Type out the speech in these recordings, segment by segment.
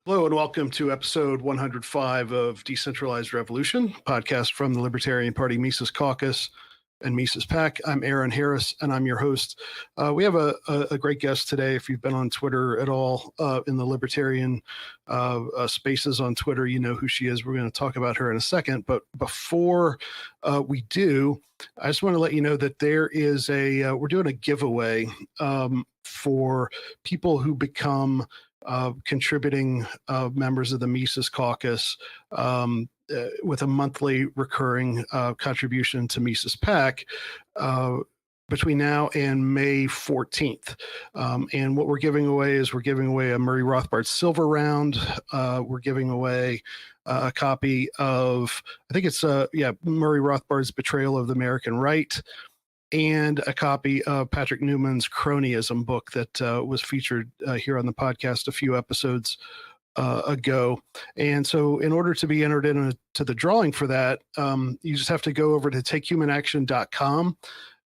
Hello and welcome to episode 105 of Decentralized Revolution, podcast from the Libertarian Party Mises Caucus and Mises PAC. I'm Aaron Harris and I'm your host. We have a great guest today. If you've been on Twitter at all in the Libertarian spaces on Twitter, you know who she is. We're going to talk about her in a second. But before we do, I just want to let you know that there is we're doing a giveaway for people who become contributing members of the Mises Caucus with a monthly recurring contribution to Mises PAC between now and May 14th. And what we're giving away is a Murray Rothbard Silver Round. We're giving away a copy of, I think it's Murray Rothbard's Betrayal of the American Right, and a copy of Patrick Newman's Cronyism book that was featured here on the podcast a few episodes ago. And so in order to be entered into the drawing for that, you just have to go over to takehumanaction.com.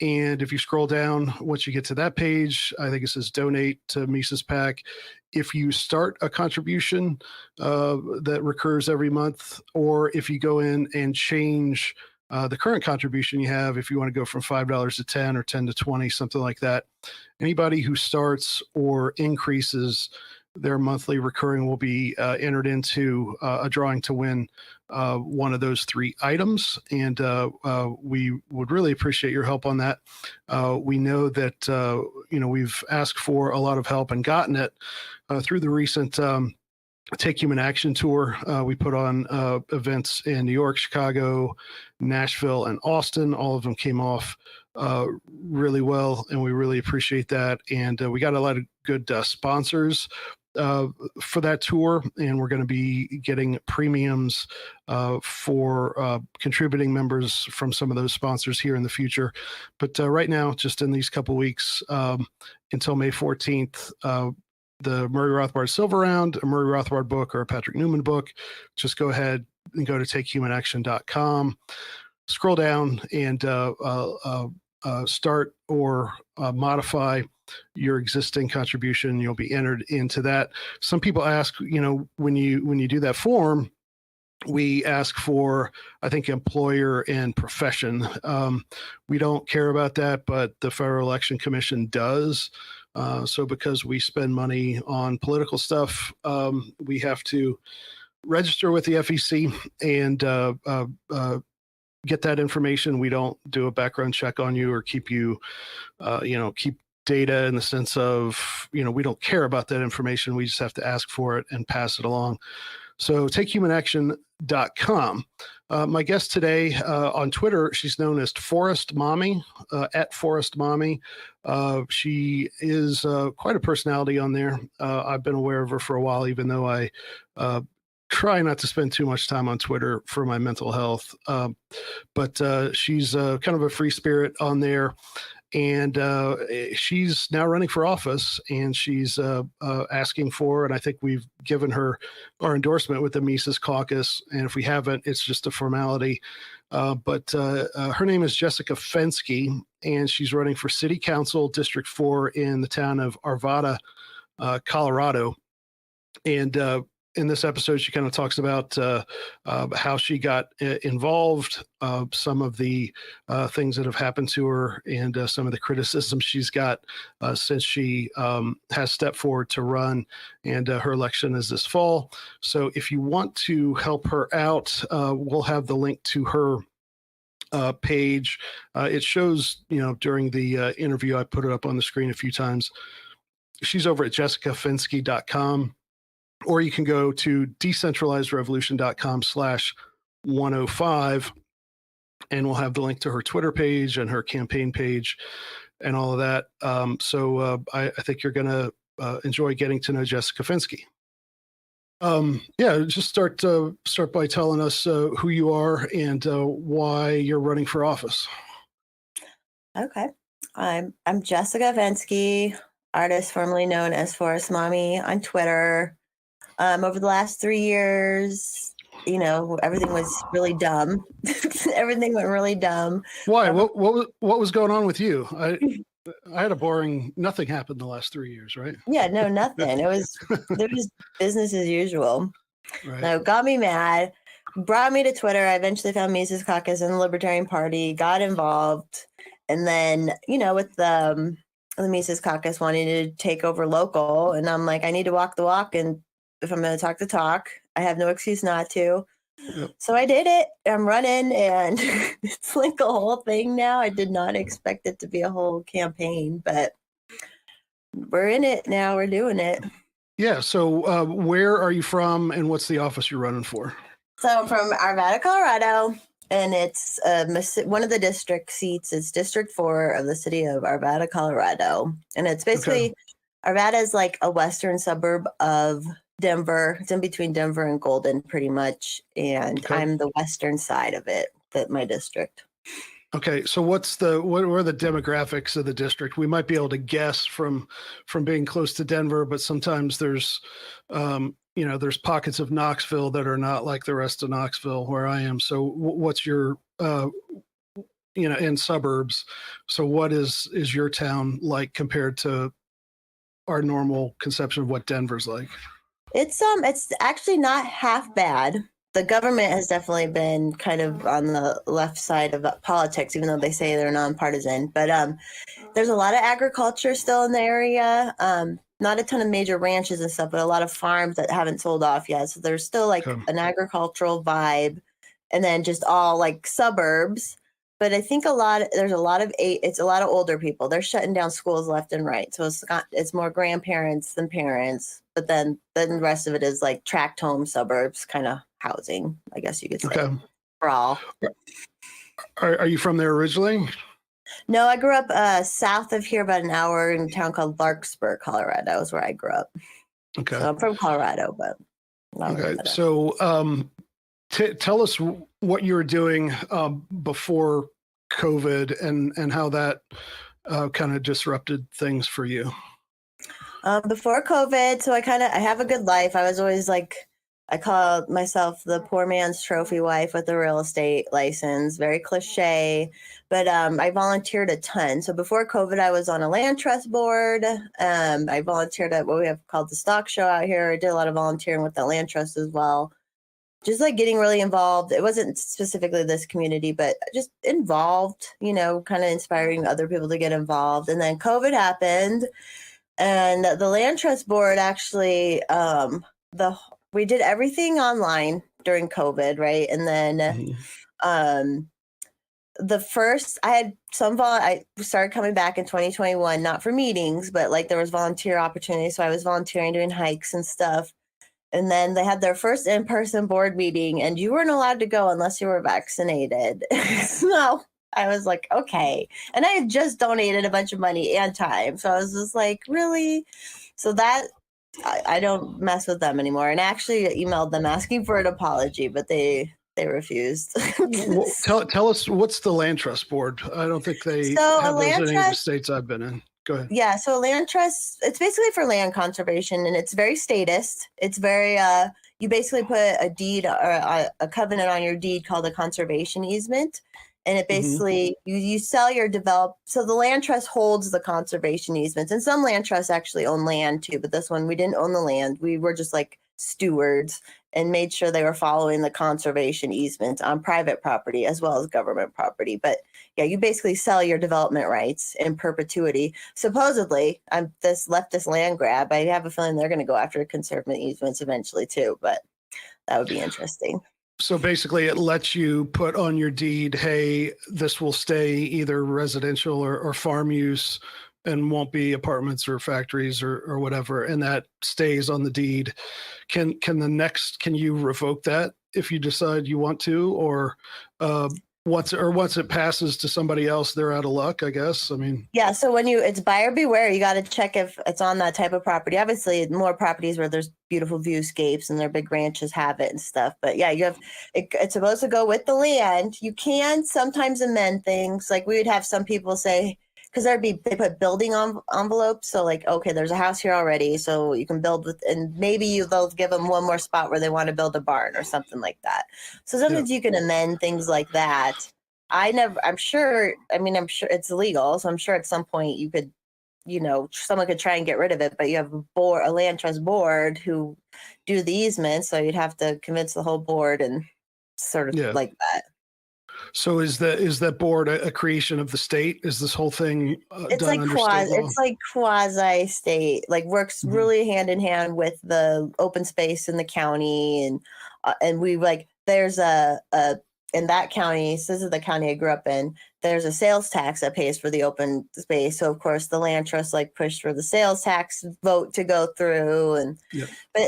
And if you scroll down, once you get to that page, I think it says donate to Mises PAC. If you start a contribution that recurs every month, or if you go in and change the current contribution you have, if you want to go from $5 to 10 or 10 to 20, something like that, anybody who starts or increases their monthly recurring will be entered into a drawing to win one of those three items. And we would really appreciate your help on that. We know that, we've asked for a lot of help and gotten it through the recent Take Human Action tour. We put on events in New York, Chicago, Nashville, and Austin. All of them came off really well, and we really appreciate that. And we got a lot of good sponsors for that tour, and we're going to be getting premiums for contributing members from some of those sponsors here in the future. But right now, just in these couple weeks until May 14th, the Murray Rothbard Silver Round, a Murray Rothbard book, or a Patrick Newman book, just go ahead and go to takehumanaction.com, scroll down, and start or modify your existing contribution. You'll be entered into that. Some people ask, when you do that form, we ask for, I think, employer and profession. We don't care about that, but the Federal Election Commission does. So because we spend money on political stuff, we have to register with the FEC and get that information. We don't do a background check on you or keep you, keep data in the sense of, we don't care about that information. We just have to ask for it and pass it along. So takehumanaction.com. My guest today on Twitter, she's known as Forest Mommy, at Forest Mommy. She is quite a personality on there. I've been aware of her for a while, even though I try not to spend too much time on Twitter for my mental health. But she's kind of a free spirit on there. And she's now running for office, and she's asking for, and I think we've given her our endorsement with the Mises Caucus. And if we haven't, it's just a formality. But her name is Jessica Fenske, and she's running for City Council District 4 in the town of Arvada, Colorado. And in this episode, she kind of talks about how she got involved, some of the things that have happened to her, and some of the criticism she's got since she has stepped forward to run, and her election is this fall. So if you want to help her out, we'll have the link to her page. It shows, during the interview, I put it up on the screen a few times. She's over at jessicafenske.com. Or you can go to decentralizedrevolution.com/105, and we'll have the link to her Twitter page and her campaign page and all of that. So I think you're going to enjoy getting to know Jessica Fenske. Just start by telling us who you are and why you're running for office. Okay. I'm Jessica Fenske, artist formerly known as Forest Mommy on Twitter. Over the last 3 years, everything was really dumb. Everything went really dumb. Why? What was going on with you? I had a boring. Nothing happened the last 3 years, right? Yeah, no, nothing. There was business as usual. Right. No, got me mad, brought me to Twitter. I eventually found Mises Caucus and the Libertarian Party, got involved. And then, with the Mises Caucus wanting to take over local. And I'm like, I need to walk the walk. And if I'm going to talk the talk, I have no excuse not to. Yep. So I did it. I'm running, and it's like a whole thing now. I did not expect it to be a whole campaign, but we're in it now. We're doing it. Yeah. So where are you from and what's the office you're running for? So I'm from Arvada, Colorado, and it's one of the district seats. It's District 4 of the city of Arvada, Colorado. And it's basically, Arvada is like a western suburb of Denver. It's in between Denver and Golden pretty much. And I'm the western side of it, my district. Okay, so what are the demographics of the district? We might be able to guess from being close to Denver, but sometimes there's there's pockets of Knoxville that are not like the rest of Knoxville where I am. So what's your in suburbs? So what is your town like compared to our normal conception of what Denver's like? It's actually not half bad. The government has definitely been kind of on the left side of politics, even though they say they're nonpartisan. But there's a lot of agriculture still in the area. Not a ton of major ranches and stuff, but a lot of farms that haven't sold off yet. So there's still like an agricultural vibe, and then just all like suburbs. But I think it's a lot of older people. They're shutting down schools left and right. So it's more grandparents than parents. But then the rest of it is like tract home suburbs kind of housing, I guess you could say. For all. Are you from there originally? No, I grew up south of here, about an hour, in a town called Larkspur, Colorado is where I grew up. Okay. So I'm from Colorado, but okay. So tell us what you were doing before COVID and how that kind of disrupted things for you. Before COVID, so I have a good life. I was always like, I call myself the poor man's trophy wife with a real estate license. Very cliche, but I volunteered a ton. So before COVID, I was on a land trust board. I volunteered at what we have called the stock show out here. I did a lot of volunteering with the land trust as well. Just like getting really involved. It wasn't specifically this community, but just involved, kind of inspiring other people to get involved. And then COVID happened, and the land trust board actually, we did everything online during COVID, right? And then I started coming back in 2021, not for meetings, but like there was volunteer opportunities. So I was volunteering, doing hikes and stuff. And then they had their first in-person board meeting, and you weren't allowed to go unless you were vaccinated. So I was like, okay. And I had just donated a bunch of money and time. So I was just like, really? So that I don't mess with them anymore. And I actually emailed them asking for an apology, but they refused. Well, tell us, what's the land trust board? I don't think they have those in any of the states I've been in. Go ahead. Yeah, so a land trust, it's basically for land conservation, and it's very statist. It's very, you basically put a deed or a covenant on your deed called a conservation easement. And it basically, you sell your so the land trust holds the conservation easements. And some land trusts actually own land too, but this one, we didn't own the land. We were just like stewards and made sure they were following the conservation easements on private property as well as government property. But yeah, you basically sell your development rights in perpetuity. Supposedly, this leftist land grab, I have a feeling they're going to go after conservation easements eventually too, but that would be interesting. So basically it lets you put on your deed, hey, this will stay either residential or farm use and won't be apartments or factories or whatever. And that stays on the deed. Can you revoke that if you decide you want to, or once it passes to somebody else, they're out of luck, I guess. I mean, yeah. So it's buyer beware. You got to check if it's on that type of property. Obviously, more properties where there's beautiful viewscapes and their big ranches have it and stuff. But yeah, it's supposed to go with the land. You can sometimes amend things. Like we would have some people say, because they put building envelopes. So like, okay, there's a house here already, so you can build with, and maybe they'll give them one more spot where they want to build a barn or something like that. So sometimes you can amend things like that. I'm sure it's illegal. So I'm sure at some point you could, someone could try and get rid of it, but you have a land trust board who do the easements. So you'd have to convince the whole board and sort of like that. So is that board a creation of the state? Is this whole thing It's done like under state law? It's like quasi state, like works really hand in hand with the open space in the county, and we there's a in that county. So this is the county I grew up in. There's a sales tax that pays for the open space. So of course the land trust pushed for the sales tax vote to go through, but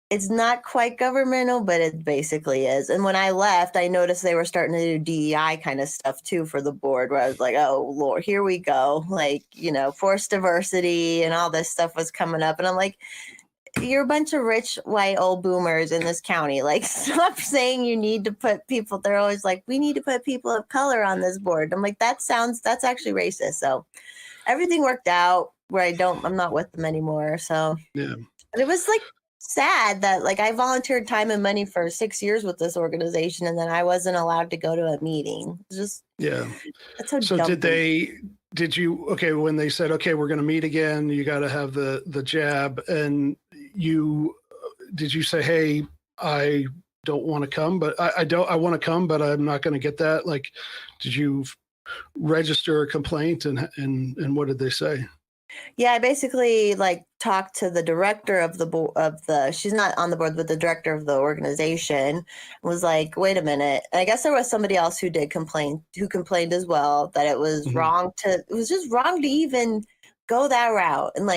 it's not quite governmental, but it basically is. And when I left, I noticed they were starting to do DEI kind of stuff too for the board, where I was like, oh, Lord, here we go. Forced diversity and all this stuff was coming up. And I'm like, you're a bunch of rich, white, old boomers in this county. Stop saying you need to put people. They're always like, we need to put people of color on this board. I'm like, that's actually racist. So everything worked out where I'm not with them anymore. So yeah. But it was sad that I volunteered time and money for 6 years with this organization, and then I wasn't allowed to go to a meeting. It's just that's so did when they said, okay, we're going to meet again, you got to have the jab, and did you say, hey, I don't want to come, but I want to come, but I'm not going to get that? Did you register a complaint, and what did they say? Yeah, I basically talked to the director of she's not on the board, but the director of the organization was like, wait a minute. And I guess there was somebody else who complained as well, that it was it was just wrong to even go that route. And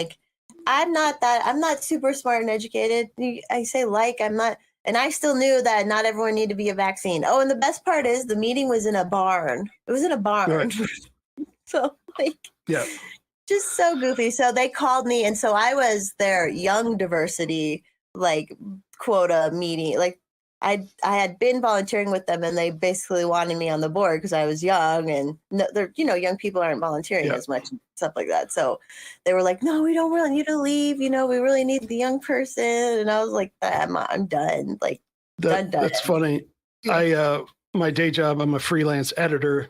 I'm not super smart and educated. I say I'm not, and I still knew that not everyone needed to be a vaccine. Oh, and the best part is the meeting was in a barn. It was in a barn. Right. So yeah. Just so goofy. So they called me, and so I was their young diversity quota meeting. I had been volunteering with them, and they basically wanted me on the board because I was young, and they're young people aren't volunteering as much and stuff like that. So they were like, "No, we don't really need to leave. We really need the young person." And I was like, "I'm done." Done. That's funny. Yeah. My day job, I'm a freelance editor.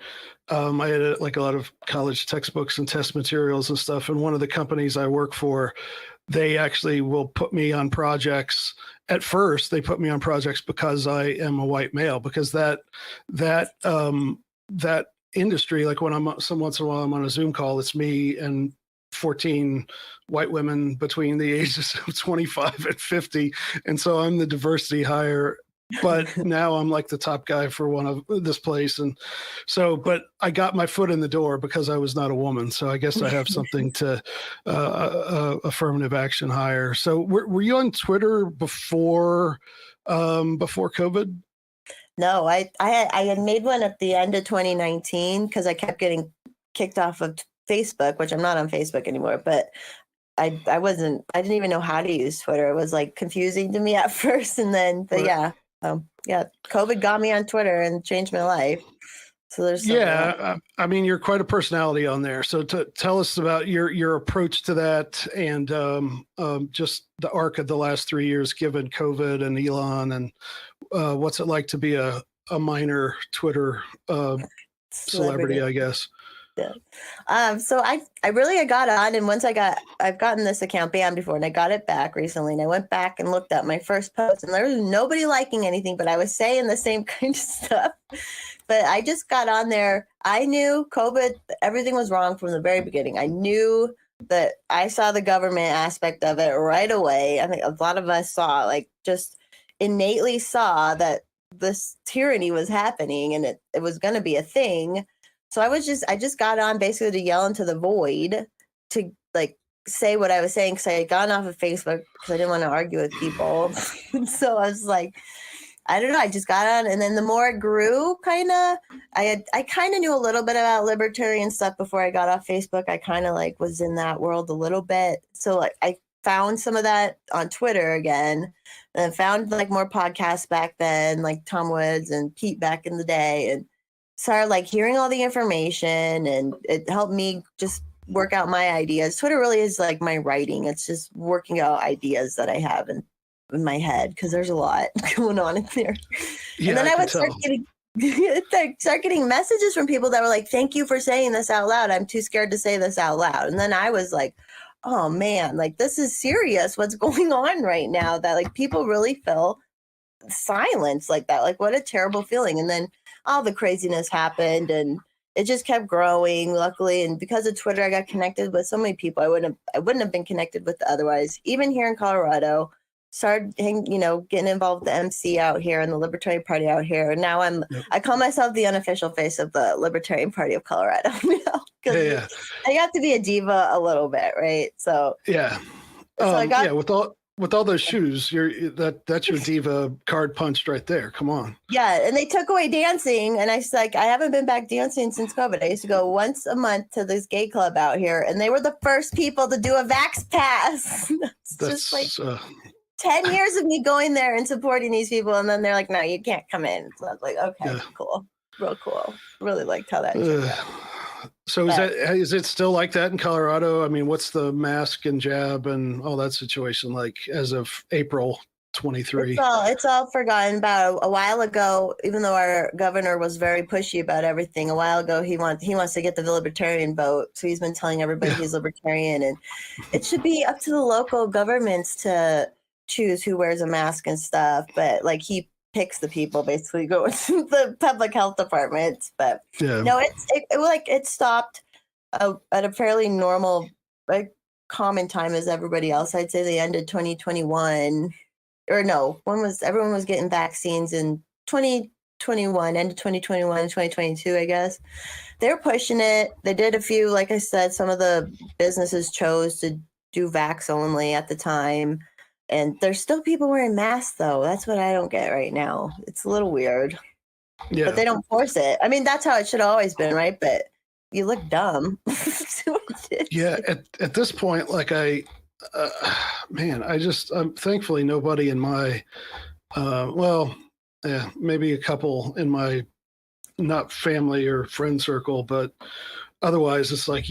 I edit a lot of college textbooks and test materials and stuff. And one of the companies I work for, they actually will put me on projects. At first, they put me on projects because I am a white male, because that industry, when I'm once in a while I'm on a Zoom call, it's me and 14 white women between the ages of 25 and 50. And so I'm the diversity hire. But now I'm the top guy for one of this place. And so, but I got my foot in the door because I was not a woman. So I guess I have something to affirmative action hire. So were you on Twitter before COVID? No, I had made one at the end of 2019 because I kept getting kicked off of Facebook, which I'm not on Facebook anymore, but I didn't even know how to use Twitter. It was confusing to me at first. And then, but yeah. COVID got me on Twitter and changed my life. So there's I mean, you're quite a personality on there. So tell us about your approach to that, and just the arc of the last 3 years, given COVID and Elon, and what's it like to be a minor Twitter celebrity, I guess. Yeah. So I got on, and once I've gotten this account banned before, and I got it back recently, and I went back and looked at my first post, and there was nobody liking anything, but I was saying the same kind of stuff. But I just got on there. I knew COVID, everything was wrong from the very beginning. I knew that I saw the government aspect of it right away. I think a lot of us saw, just innately saw that this tyranny was happening, and it was going to be a thing. So I just got on basically to yell into the void, to say what I was saying, because I had gotten off of Facebook because I didn't want to argue with people. So I was I don't know. I just got on, and then the more it grew, I kind of knew a little bit about libertarian stuff before I got off Facebook. I kind of was in that world a little bit. So I found some of that on Twitter again, and I found more podcasts back then, like Tom Woods and Pete back in the day, and started hearing all the information, and it helped me just work out my ideas. Twitter really is my writing. It's just working out ideas that I have in my head, because there's a lot going on in there. Yeah, and then I would start getting I start getting messages from people that were like, thank you for saying this out loud. I'm too scared to say this out loud. And then I was like, oh man, like this is serious. What's going on right now? That like people really feel silence like that. Like what a terrible feeling. And then all the craziness happened and it just kept growing, luckily. And because of Twitter, I got connected with so many people I wouldn't have been connected with otherwise. Even here in Colorado, started getting involved with the MC out here and the Libertarian Party out here. And now I call myself the unofficial face of the Libertarian Party of Colorado now. Yeah. I got to be a diva a little bit, right? So yeah. With all those shoes, that's your diva card punched right there. Come on. Yeah, and they took away dancing, and I was like, I haven't been back dancing since COVID. I used to go once a month to this gay club out here, and they were the first people to do a Vax Pass. That's just like 10 years of me going there and supporting these people, and then they're like, no, you can't come in. So I was like, okay, cool. Real cool. Really liked how that turned out. So is it still like that in Colorado? I mean, what's the mask and jab and all that situation like as of April 23? It's all forgotten about. A while ago, even though our governor was very pushy about everything, a while ago he wants to get the libertarian vote. So he's been telling everybody he's libertarian, and it should be up to the local governments to choose who wears a mask and stuff. But like he picks the people, basically go to the public health department. But no, it stopped at a fairly normal, like common time as everybody else. I'd say they ended 2021, or no, everyone was getting vaccines in 2021, end of 2021, 2022, I guess. They're pushing it. They did a few, like I said, some of the businesses chose to do vax only at the time. And there's still people wearing masks, though. That's what I don't get right now. It's a little weird. Yeah. But they don't force it. I mean, that's how it should have always been, right? But you look dumb. Yeah. At this point, like thankfully nobody in my, maybe a couple in my not family or friend circle, but otherwise it's like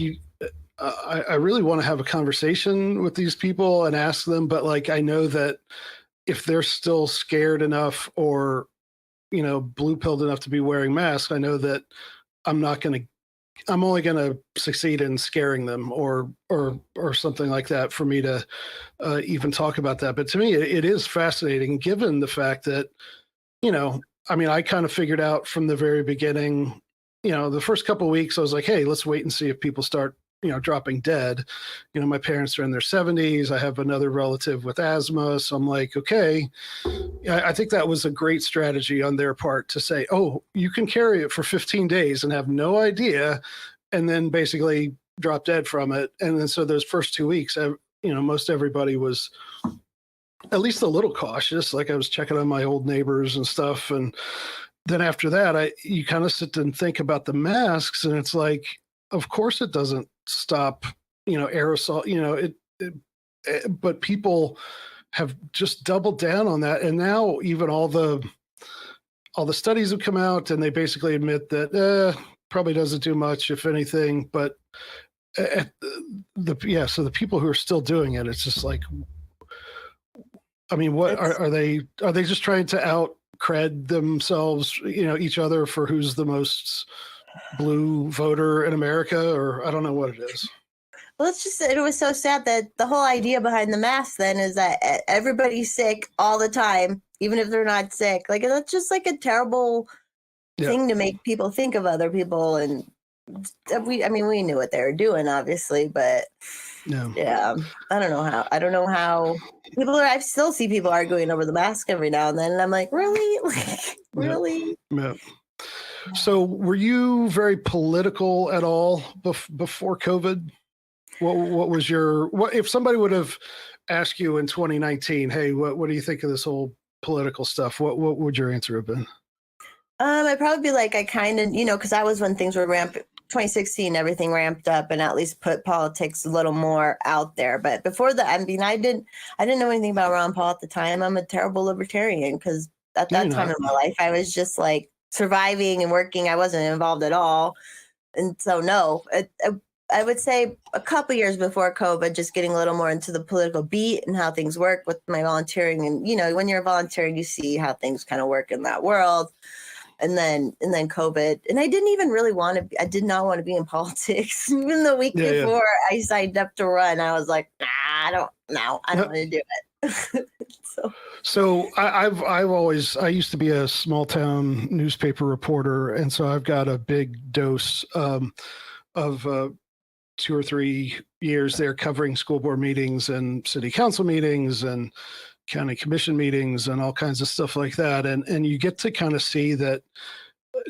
I really want to have a conversation with these people and ask them, but like I know that if they're still scared enough or blue-pilled enough to be wearing masks, I know that I'm only going to succeed in scaring them or something like that for me to even talk about that. But to me, it is fascinating given the fact that I kind of figured out from the very beginning, the first couple of weeks I was like, hey, let's wait and see if people start dropping dead. My parents are in their 70s. I have another relative with asthma. So I'm like, okay, I think that was a great strategy on their part to say, oh, you can carry it for 15 days and have no idea. And then basically drop dead from it. And then, so those first 2 weeks, most everybody was at least a little cautious. Like I was checking on my old neighbors and stuff. And then after that, you kind of sit and think about the masks, and it's like, of course it doesn't stop, aerosol, but people have just doubled down on that. And now even all the studies have come out and they basically admit that probably doesn't do much, if anything, but so the people who are still doing it, it's just like, I mean, what are they just trying to out cred themselves, each other for who's the most blue voter in America, or I don't know what it is. Well, it was so sad that the whole idea behind the mask then is that everybody's sick all the time, even if they're not sick. Like that's just like a terrible thing to make people think of other people. And we knew what they were doing, obviously, but I don't know how I still see people arguing over the mask every now and then. And I'm like, really? Really? Yeah. So were you very political at all before COVID? What was if somebody would have asked you in 2019, hey, what do you think of this whole political stuff? What would your answer have been? I'd probably be like, I kind of, because that was when things were 2016, everything ramped up and at least put politics a little more out there. But before that, I didn't know anything about Ron Paul at the time. I'm a terrible libertarian because at that time in my life, I was just like surviving and working. I wasn't involved at all. And so, no, I would say a couple years before COVID, just getting a little more into the political beat and how things work with my volunteering. And, when you're volunteering, you see how things kind of work in that world. And then COVID, and I didn't even really I did not want to be in politics. Even the week before I signed up to run, I was like, nah, I don't want to do it. So I used to be a small town newspaper reporter, and so I've got a big dose of 2 or 3 years there covering school board meetings and city council meetings and county commission meetings and all kinds of stuff like that. And you get to kind of see that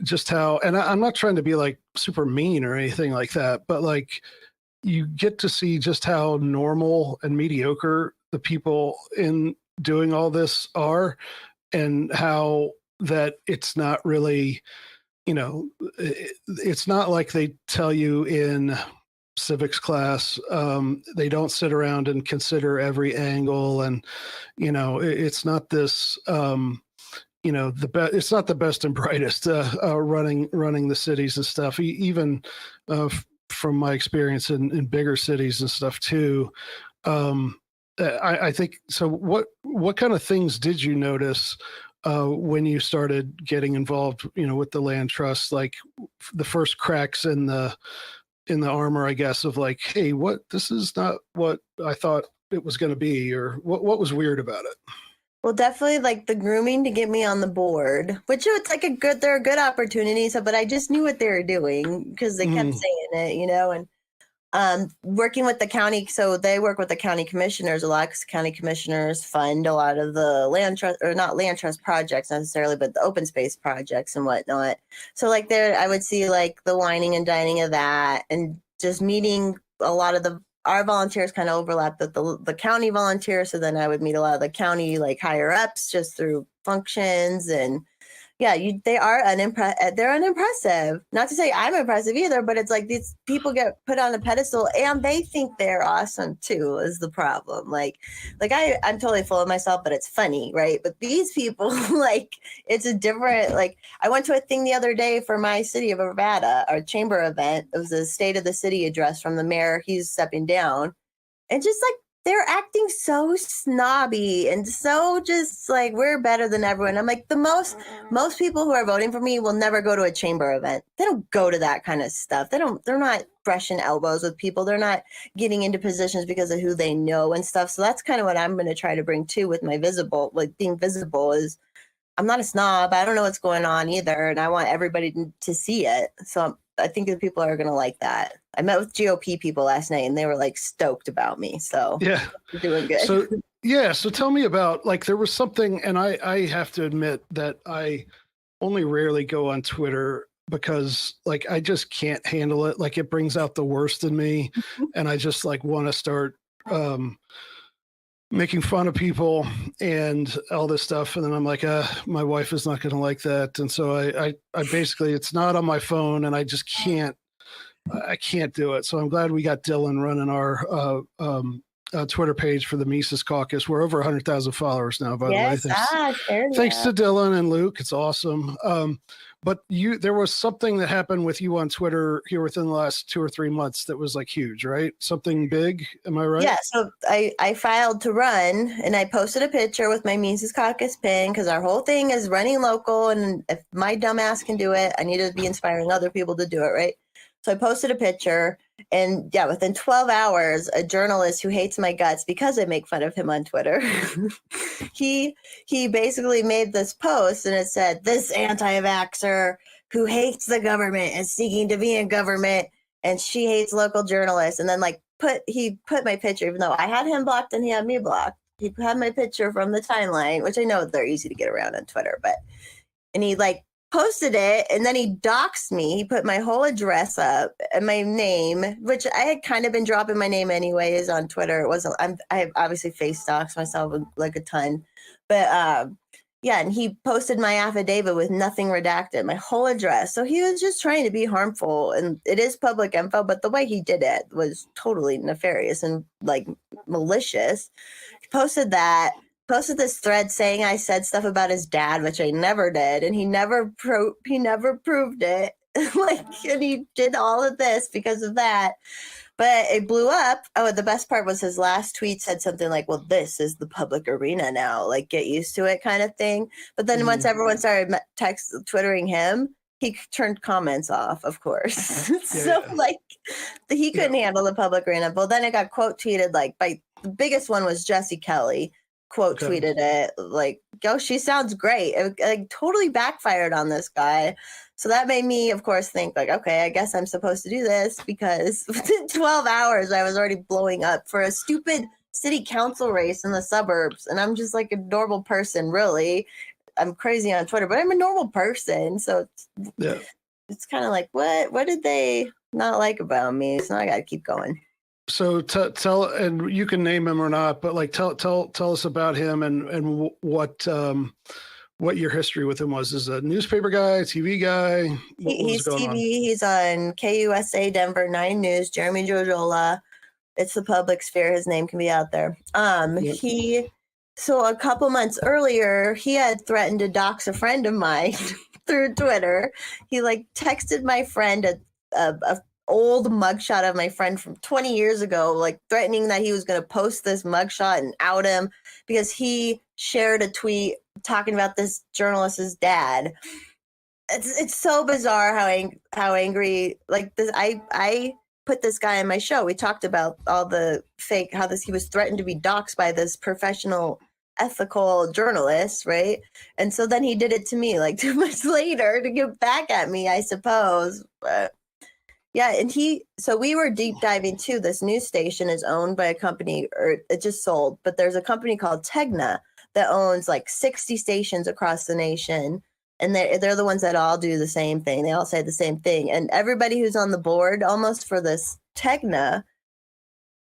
just how, and I'm not trying to be like super mean or anything like that, but like you get to see just how normal and mediocre the people in doing all this are, and how that it's not really, it's not like they tell you in civics class. They don't sit around and consider every angle, and it's not this it's not the best and brightest running the cities and stuff, even from my experience in bigger cities and stuff too. I think so. What kind of things did you notice when you started getting involved, with the land trust, like the first cracks in the armor, I guess, of like, hey, this is not what I thought it was going to be, or what was weird about it? Well, definitely like the grooming to get me on the board, which it's like there are good opportunities, but I just knew what they were doing because they kept saying it, and working with the county. So they work with the county commissioners a lot, because county commissioners fund a lot of the land trust, or not land trust projects necessarily, but the open space projects and whatnot. So like there, I would see like the whining and dining of that, and just meeting a lot of our volunteers kind of overlapped with the county volunteers. So then I would meet a lot of the county like higher ups just through functions. And yeah, they're unimpressive. Not to say I'm impressive either, but it's like these people get put on a pedestal and they think they're awesome too, is the problem. Like I'm totally full of myself, but it's funny, right? But these people, like, it's a different, like, I went to a thing the other day for my city of Arvada, our chamber event. It was a state of the city address from the mayor. He's stepping down. And just like, they're acting so snobby and so just like, we're better than everyone. I'm like, most people who are voting for me will never go to a chamber event. They don't go to that kind of stuff. They're not brushing elbows with people. They're not getting into positions because of who they know and stuff. So that's kind of what I'm going to try to bring too with my being visible is I'm not a snob. I don't know what's going on either. And I want everybody to see it. So I think that people are going to like that. I met with GOP people last night and they were like stoked about me. So yeah, we're doing good. So tell me about, like, there was something, and I have to admit that I only rarely go on Twitter because like, I just can't handle it. Like, it brings out the worst in me. And I just like want to start, making fun of people and all this stuff. And then I'm like, my wife is not going to like that. And so I basically, it's not on my phone and I just can't do it. So I'm glad we got Dylan running our Twitter page for the Mises Caucus. We're over 100,000 followers now, by the way. Thanks to Dylan and Luke. It's awesome. But there was something that happened with you on Twitter here within the last 2 or 3 months that was like huge, right? Something big. Am I right? Yeah. So I filed to run and I posted a picture with my Mises Caucus pin because our whole thing is running local. And if my dumbass can do it, I need to be inspiring other people to do it, right? So I posted a picture, and yeah, within 12 hours, a journalist who hates my guts because I make fun of him on Twitter, he basically made this post, and it said, "This anti-vaxxer who hates the government is seeking to be in government, and she hates local journalists." And then like he put my picture, even though I had him blocked and he had me blocked. He had my picture from the timeline, which I know they're easy to get around on Twitter, and he like posted it, and then he doxed me. He put my whole address up and my name, which I had kind of been dropping my name anyways on Twitter. It wasn't, I obviously face doxed myself like a ton, but yeah, and he posted my affidavit with nothing redacted, my whole address. So he was just trying to be harmful, and it is public info, but the way he did it was totally nefarious and like malicious. He posted this thread saying I said stuff about his dad, which I never did, and he never proved it. Like, and he did all of this because of that. But it blew up. Oh, the best part was his last tweet said something like, well, this is the public arena now. Like, get used to it kind of thing. But then once everyone started twittering him, he turned comments off, of course. Like, he couldn't handle the public arena. But then it got quote tweeted, like, by the biggest one was Jesse Kelly. Quote tweeted it like, "Yo, she sounds great." It like totally backfired on this guy. So that made me, of course, think like, okay, I guess I'm supposed to do this, because within 12 hours I was already blowing up for a stupid city council race in the suburbs. And I'm just like a normal person, really. I'm crazy on Twitter, but I'm a normal person. So it's kind of like, what did they not like about me? So now I got to keep going. So tell, and you can name him or not, but like tell us about him and what your history with him was. Is a newspaper guy, TV guy? He's TV. He's on KUSA Denver 9 News. Jeremy Jojola. It's the public sphere. His name can be out there. So a couple months earlier, he had threatened to dox a friend of mine through Twitter. He like texted my friend a old mugshot of my friend from 20 years ago, like threatening that he was going to post this mugshot and out him because he shared a tweet talking about this journalist's dad. It's so bizarre how angry like this. I put this guy on my show. We talked about all the fake, he was threatened to be doxxed by this professional ethical journalist, right? And so then he did it to me like 2 months later to get back at me, I suppose. But yeah, and so we were deep diving too. This news station is owned by a company, or it just sold, but there's a company called Tegna that owns like 60 stations across the nation. And they're the ones that all do the same thing. They all say the same thing. And everybody who's on the board almost for this Tegna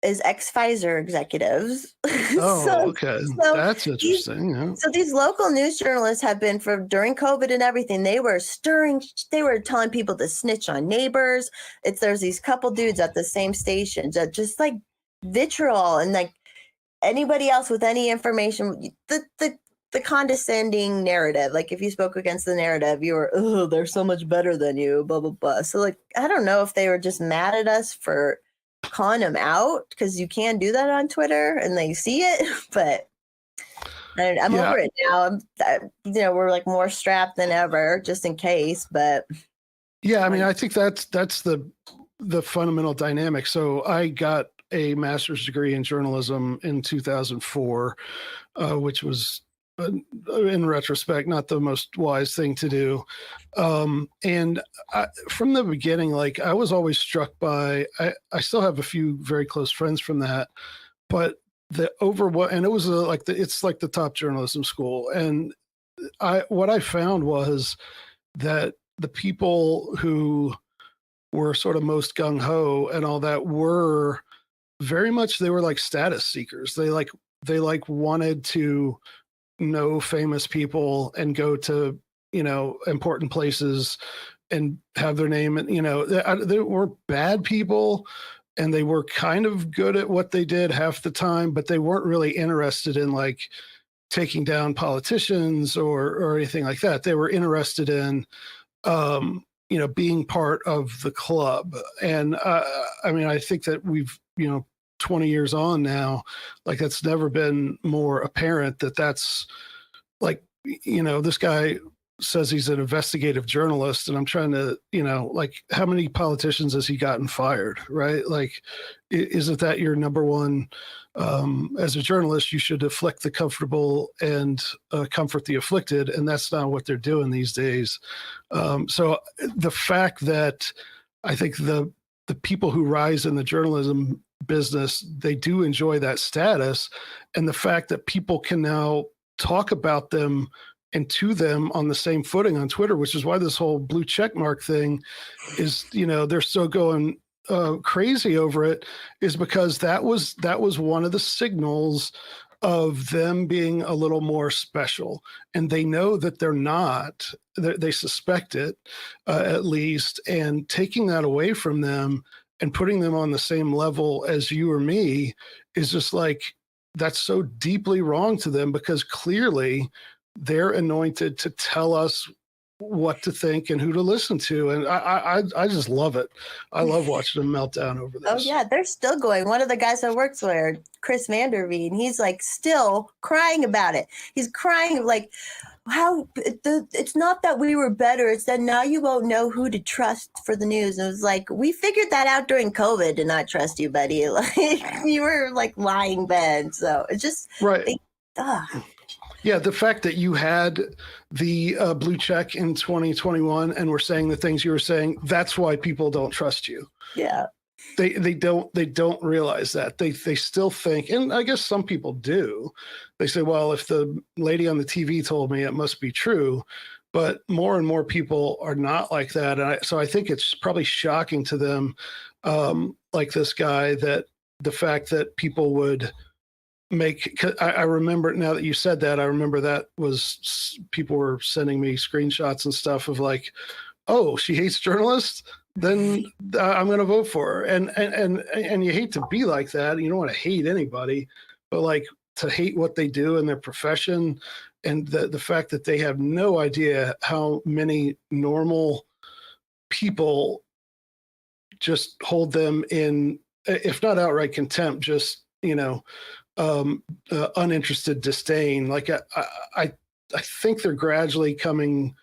is ex-Pfizer executives. Oh, okay. So that's interesting. So these local news journalists have been during COVID and everything. They were telling people to snitch on neighbors. There's these couple dudes at the same station that just like vitriol, and like anybody else with any information, the condescending narrative. Like if you spoke against the narrative, you were, oh, they're so much better than you, blah, blah, blah. So like, I don't know if they were just mad at us for calling them out, because you can do that on Twitter and they see it, but I'm over it now. We're like more strapped than ever just in case, but yeah, I mean, I think that's the fundamental dynamic. So I got a master's degree in journalism in 2004, which was in retrospect, not the most wise thing to do. And from the beginning, like I was always struck by, I still have a few very close friends from that, but and it was it's like the top journalism school. And what I found was that the people who were sort of most gung ho and all that were very much, they were like status seekers. They wanted to know famous people and go to, important places and have their name. And, they were bad people and they were kind of good at what they did half the time, but they weren't really interested in like taking down politicians or anything like that. They were interested in, being part of the club. And I mean, I think that we've, 20 years on now, like that's never been more apparent that's like, this guy says he's an investigative journalist, and I'm trying to, like how many politicians has he gotten fired, right? Like, isn't that your number one, as a journalist, you should afflict the comfortable and comfort the afflicted. And that's not what they're doing these days. So the fact that I think the people who rise in the journalism business, they do enjoy that status, and the fact that people can now talk about them and to them on the same footing on Twitter, which is why this whole blue check mark thing is, they're still going crazy over it, is because that was one of the signals of them being a little more special. And they know that they're not, they suspect it at least, and taking that away from them and putting them on the same level as you or me is just like, that's so deeply wrong to them, because clearly they're anointed to tell us what to think and who to listen to. And I just love it. I love watching them melt down over this. Oh yeah, they're still going. One of the guys I works with, Chris Vanderveen, he's like still crying about it. He's crying like, how it's not that we were better, it's that now you won't know who to trust for the news. And it was like, we figured that out during COVID to not trust you, buddy. Like you were like lying then. So it's just right. Yeah, the fact that you had the blue check in 2021 and were saying the things you were saying, that's why people don't trust you. Yeah. They don't realize that. They still think, and I guess some people do. They say, well, if the lady on the TV told me, it must be true. But more and more people are not like that. And so I think it's probably shocking to them, like this guy, that the fact that people would make, I remember, now that you said that, I remember that was, people were sending me screenshots and stuff of like, oh, she hates journalists, then I'm going to vote for her. And you hate to be like that. You don't want to hate anybody, but like to hate what they do in their profession, and the fact that they have no idea how many normal people just hold them in, if not outright contempt, just, uninterested disdain. Like I think they're gradually coming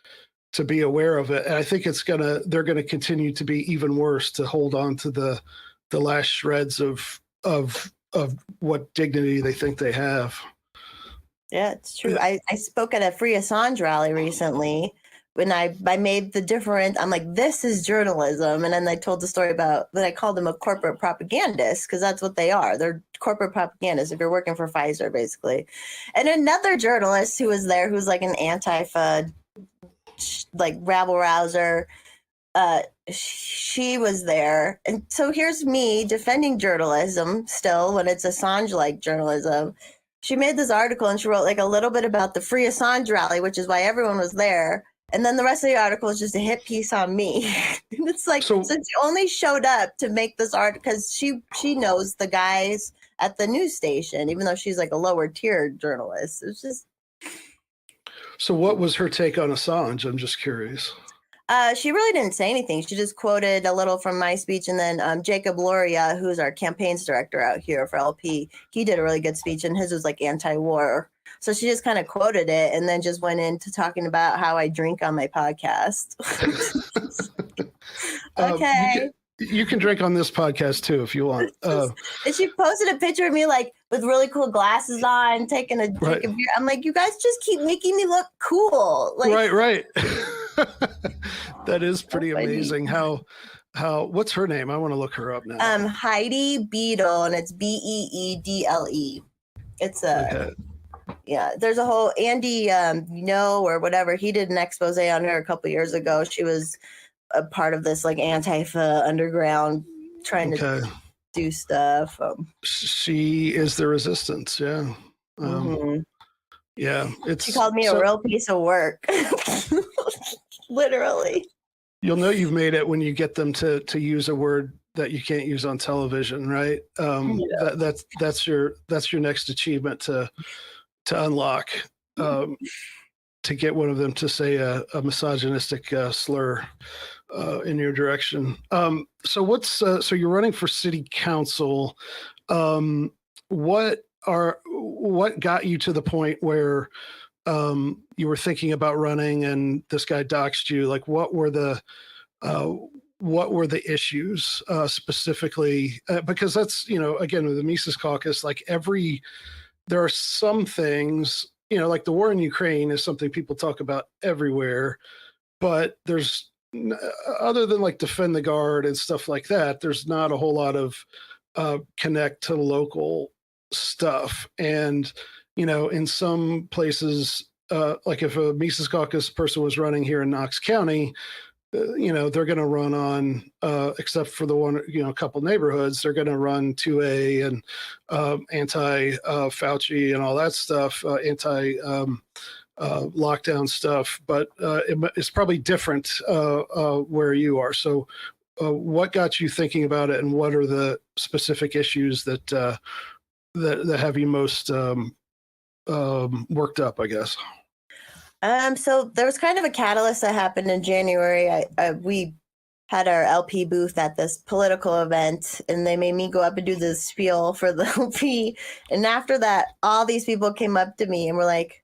to be aware of it, and I think they're gonna continue to be even worse, to hold on to the last shreds of what dignity they think they have. Yeah, it's true. I spoke at a Free Assange rally recently when I made the difference. I'm like, this is journalism. And then I told the story about that I called them a corporate propagandist, because that's what they are. They're corporate propagandists if you're working for Pfizer, basically. And another journalist who was there, who's like an Antifa, like rabble rouser, she was there. And so here's me defending journalism still when it's Assange-like journalism. She made this article and she wrote like a little bit about the Free Assange rally, which is why everyone was there. And then the rest of the article is just a hit piece on me. And it's like, so she only showed up to make this art because she knows the guys at the news station, even though she's like a lower tier journalist. It's just. So what was her take on Assange? I'm just curious. She really didn't say anything. She just quoted a little from my speech. And then Jacob Loria, who's our campaigns director out here for LP, he did a really good speech, and his was like anti-war. So she just kind of quoted it and then just went into talking about how I drink on my podcast. Okay. You can drink on this podcast too if you want. And she posted a picture of me like with really cool glasses on, taking a drink of beer. I'm like, you guys just keep making me look cool. Like, right. That is pretty amazing. How what's her name? I want to look her up now. Heidi Beadle, and it's Beedle. It's yeah, there's a whole Andy, or whatever. He did an expose on her a couple years ago. She was a part of this like Antifa underground trying to do stuff. She is the resistance. Yeah. Yeah. She called me a real piece of work. Literally. You'll know you've made it when you get them to use a word that you can't use on television, right? That's your next achievement to unlock, to get one of them to say a misogynistic slur in your direction. So so you're running for city council. What got you to the point where you were thinking about running and this guy doxed you? Like, what were the issues specifically? Because that's, again, with the Mises Caucus, like there are some things, like the war in Ukraine is something people talk about everywhere, but there's, other than like defend the guard and stuff like that, there's not a whole lot of connect to local stuff. And, in some places, like if a Mises Caucus person was running here in Knox County, they're going to run on, except for the one, a couple neighborhoods, they're going to run 2A and anti-Fauci and all that stuff, anti-lockdown stuff. But it's probably different where you are. So what got you thinking about it, and what are the specific issues that have you most worked up, I guess? So there was kind of a catalyst that happened in January. We had our LP booth at this political event, and they made me go up and do the spiel for the LP. And after that, all these people came up to me and were like,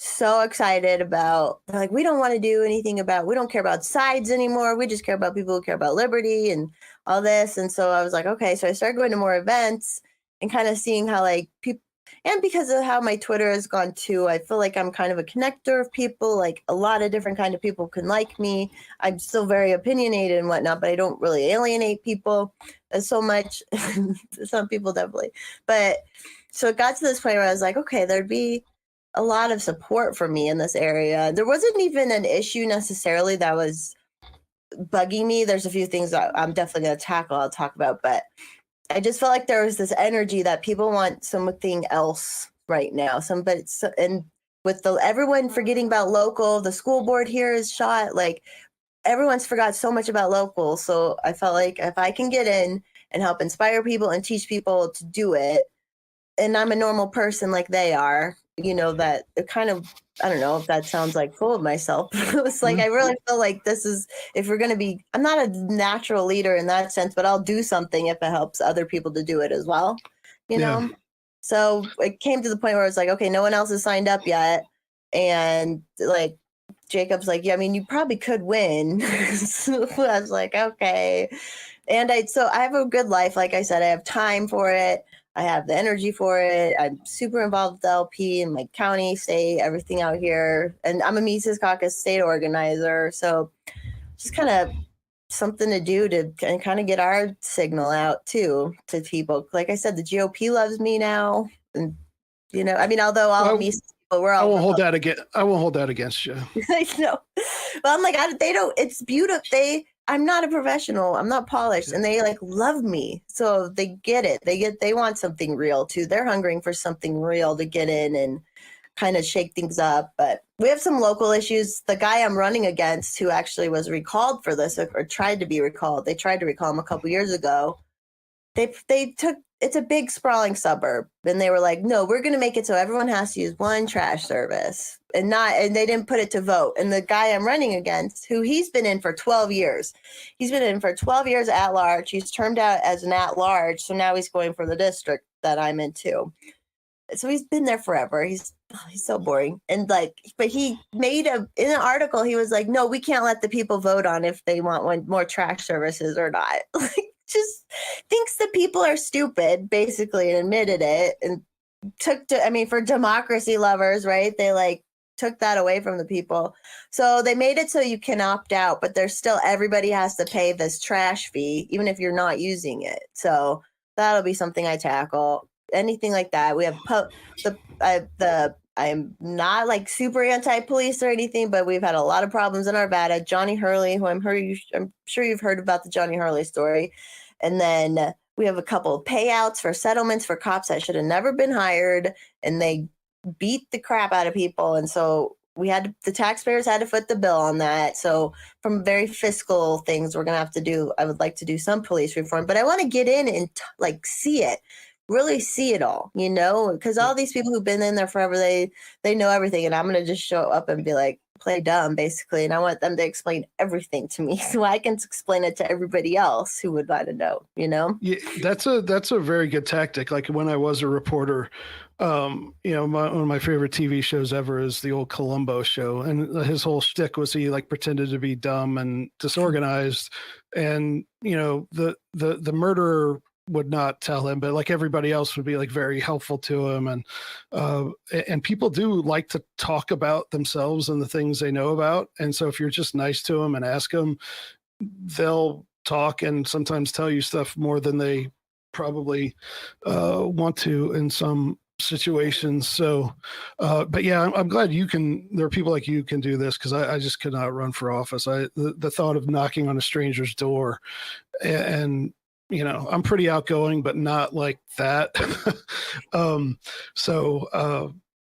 so excited about, they're like, we don't want to do anything about, we don't care about sides anymore. We just care about people who care about liberty and all this. And so I was like, okay. So I started going to more events and kind of seeing how like people, and because of how my Twitter has gone too, I feel like I'm kind of a connector of people. Like a lot of different kind of people can like me. I'm still very opinionated and whatnot, but I don't really alienate people so much. Some people definitely. But so it got to this point where I was like, okay, there'd be a lot of support for me in this area. There wasn't even an issue necessarily that was bugging me. There's a few things that I'm definitely going to tackle, I'll talk about, but I just felt like there was this energy that people want something else right now. And with everyone forgetting about local, the school board here is shot. Like everyone's forgot so much about local. So I felt like if I can get in and help inspire people and teach people to do it, and I'm a normal person like they are, that it kind of, I don't know if that sounds like full of myself. It's like, I really feel like this is, if we're going to be, I'm not a natural leader in that sense, but I'll do something if it helps other people to do it as well, know? So it came to the point where it's like, okay, no one else has signed up yet. And like, Jacob's like, yeah, I mean, you probably could win. So I was like, okay. And so I have a good life. Like I said, I have time for it. I have the energy for it. I'm super involved with the LP and my county, state, everything out here. And I'm a Mises Caucus state organizer. So just kind of something to do to kind of get our signal out too to people. Like I said, the GOP loves me now. And, I mean, although all of Mises people, we're all. I won't hold that against you. I know. But I'm like, they don't, it's beautiful. I'm not a professional. I'm not polished. And they like love me. So they get it. They want something real too. They're hungering for something real to get in and kind of shake things up. But we have some local issues. The guy I'm running against, who actually was recalled for this or tried to be recalled, they tried to recall him a couple years ago. It's a big sprawling suburb. And they were like, no, we're going to make it so everyone has to use one trash service and they didn't put it to vote. And the guy I'm running against, who he's been in for 12 years, at large. He's termed out as an at large. So now he's going for the district that I'm in too. So he's been there forever. He's so boring. And but he made in an article, he was like, no, we can't let the people vote on if they want more trash services or not. Just thinks that people are stupid, basically, and admitted it. And for democracy lovers, right? They took that away from the people. So they made it so you can opt out, but there's still, everybody has to pay this trash fee, even if you're not using it. So that'll be something I tackle. Anything like that. We have I'm not super anti-police or anything, but we've had a lot of problems in Arvada. Johnny Hurley, who I'm sure you've heard about the Johnny Hurley story. And then we have a couple of payouts for settlements for cops that should have never been hired, and they beat the crap out of people. And so the taxpayers had to foot the bill on that. So from very fiscal things, we're going to have to do, I would like to do some police reform, but I want to get in and see it. Really see it all, because all these people who've been in there forever, they know everything, and I'm going to just show up and be like, play dumb, basically, and I want them to explain everything to me so I can explain it to everybody else who would want to know, Yeah, that's a very good tactic. Like when I was a reporter, one of my favorite TV shows ever is the old Columbo show, and his whole shtick was he pretended to be dumb and disorganized, and the murderer would not tell him, but everybody else would be very helpful to him. And people do like to talk about themselves and the things they know about. And so if you're just nice to them and ask them, they'll talk and sometimes tell you stuff more than they probably want to in some situations. So, but yeah, I'm glad there are people like you can do this, because I just could not run for office. The thought of knocking on a stranger's door and I'm pretty outgoing, but not like that.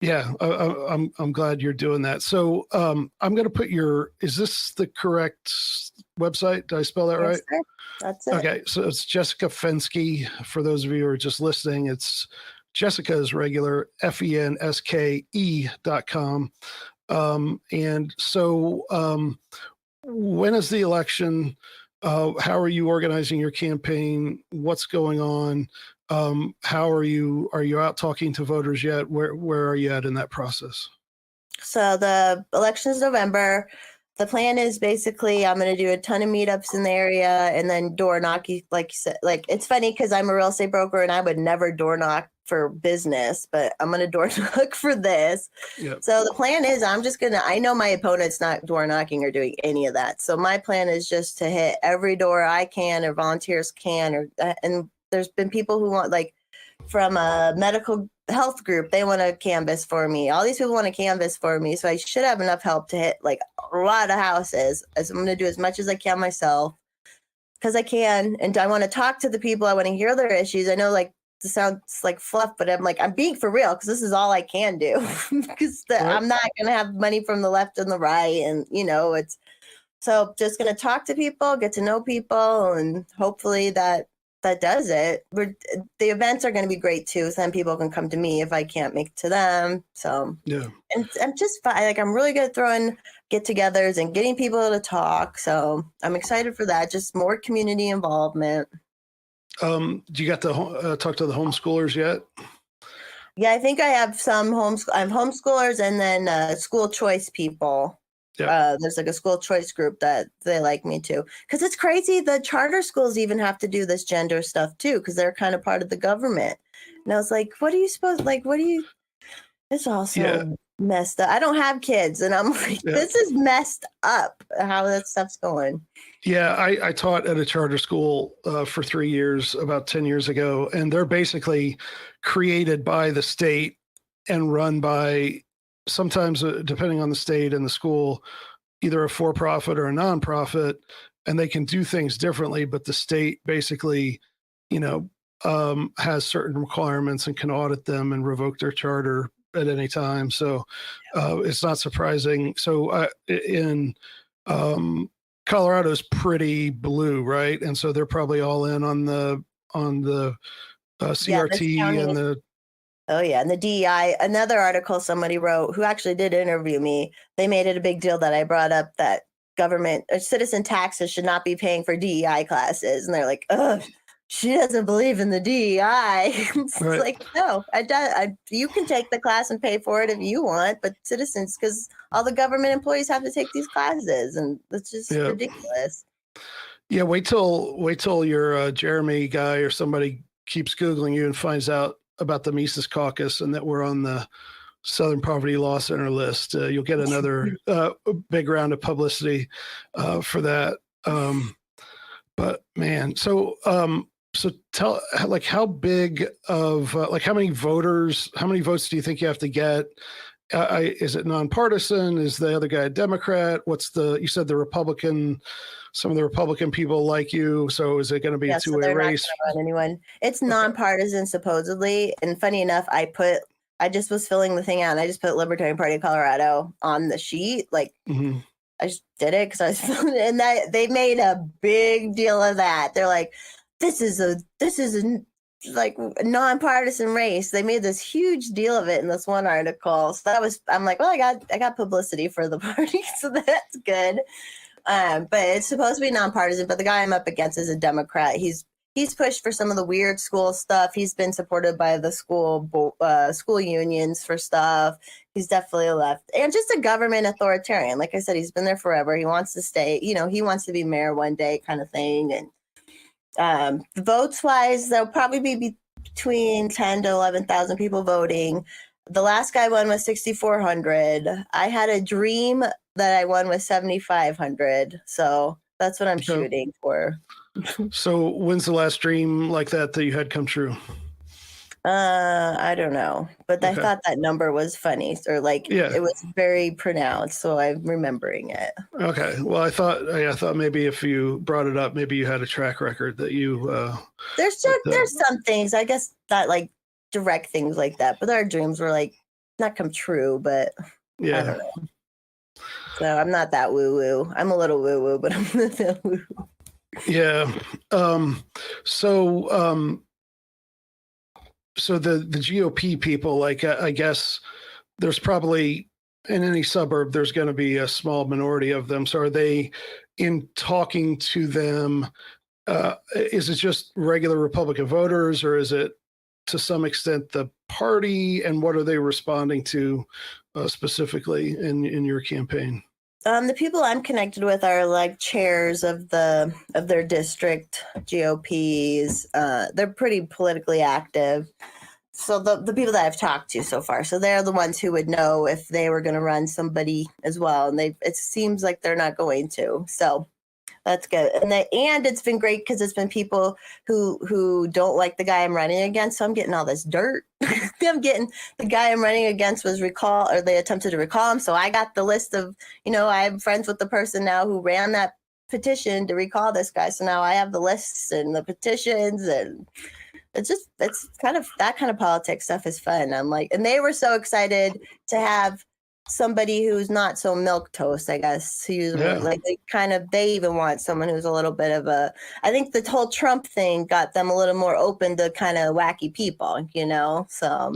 Yeah, I'm glad you're doing that. So I'm going to put is this the correct website? Did I spell that right? Sir. That's it. Okay. So it's Jessica Fenske. For those of you who are just listening, it's Jessica's regular FENSKE.com. And so when is the election? How are you organizing your campaign? What's going on? How are you out talking to voters yet? Where are you at in that process? So the election is November. The plan is basically I'm going to do a ton of meetups in the area and then door knocking. Like you said, like it's funny because I'm a real estate broker and I would never door knock for business, but I'm going to door knock for this. Yep. So the plan is I know my opponent's not door knocking or doing any of that. So my plan is just to hit every door I can or volunteers can, and there's been people who want like from a medical health group, they want to canvas for me. All these people want to canvas for me. So I should have enough help to hit like a lot of houses. As I'm going to do as much as I can myself because I can. And I want to talk to the people. I want to hear their issues. I know like this sounds like fluff, but I'm being for real because this is all I can do because I'm not going to have money from the left and the right. And, it's so just going to talk to people, get to know people, and hopefully that does it. The events are going to be great too. So then people can come to me if I can't make it to them. So yeah, and I'm just like I'm really good at throwing get-togethers and getting people to talk. So I'm excited for that. Just more community involvement. Do you got to talk to the homeschoolers yet? Yeah, I think I have some homeschoolers and then school choice people. Yeah. There's like a school choice group that they like me too. Because it's crazy. The charter schools even have to do this gender stuff too, because they're kind of part of the government. And I was like, what are you supposed like? What do you? It's also messed up. I don't have kids, and I'm like, this is messed up. How that stuff's going. Yeah, I taught at a charter school for 3 years, about 10 years ago, and they're basically created by the state and run by sometimes, depending on the state and the school, either a for-profit or a nonprofit, and they can do things differently, but the state basically, has certain requirements and can audit them and revoke their charter at any time. So it's not surprising. So in Colorado's pretty blue, right? And so they're probably all in on the CRT and the. Oh yeah, and the DEI. Another article somebody wrote who actually did interview me. They made it a big deal that I brought up that government or citizen taxes should not be paying for DEI classes, and they're like, "Ugh, she doesn't believe in the DEI." It's Right. like, no, you can take the class and pay for it if you want, but citizens, because all the government employees have to take these classes, and it's just ridiculous. Yeah, wait till your Jeremy guy or somebody keeps Googling you and finds out about the Mises Caucus and that we're on the Southern Poverty Law Center list. You'll get another big round of publicity for that. But man, so tell like how big of like how many votes do you think you have to get? Is it nonpartisan? Is the other guy a Democrat? You said some of the Republican people like you. So is it going to be a two-way race? Not run anyone. It's nonpartisan supposedly. And funny enough, I just was filling the thing out and I just put Libertarian Party of Colorado on the sheet. Like I just did it because I was filling it, and that they made a big deal of that. They're like, this is a like nonpartisan race. They made this huge deal of it in this one article. So I'm like, well, I got publicity for the party, so that's good. But it's supposed to be nonpartisan. But the guy I'm up against is a Democrat. He's pushed for some of the weird school stuff. He's been supported by the school unions for stuff. He's definitely a left and just a government authoritarian. Like I said, he's been there forever. He wants to stay. He wants to be mayor one day, kind of thing. And votes wise, there'll probably be between 10 to 11,000 people voting. The last guy won with 6,400. I had a dream that I won with 7,500. So that's what I'm shooting for. So when's the last dream like that you had come true? I don't know, but I thought that number was funny, or it was very pronounced, so I'm remembering it. Okay, well, I thought maybe if you brought it up, maybe you had a track record that you. There's some things, I guess, that like direct things like that, but our dreams were like not come true, but I don't know. So I'm not that woo woo. I'm a little woo woo, but I'm not that woo. Yeah. So the GOP people, like I guess there's probably in any suburb, there's going to be a small minority of them. So are they, in talking to them, is it just regular Republican voters, or is it to some extent the party? And what are they responding to specifically in your campaign? The people I'm connected with are like chairs of their district GOPs. They're pretty politically active. So the people that I've talked to so far, so they're the ones who would know if they were going to run somebody as well, and it seems like they're not going to. So that's good, and it's been great because it's been people who don't like the guy I'm running against. So I'm getting all this dirt. I'm getting the guy I'm running against was recalled, or they attempted to recall him. So I got the list of, I'm friends with the person now who ran that petition to recall this guy. So now I have the lists and the petitions, and it's kind of that kind of politics stuff is fun. I'm like, and they were so excited to have somebody who's not so milquetoast, I guess, to use like they even want someone who's a little bit of I think the whole Trump thing got them a little more open to kind of wacky people, so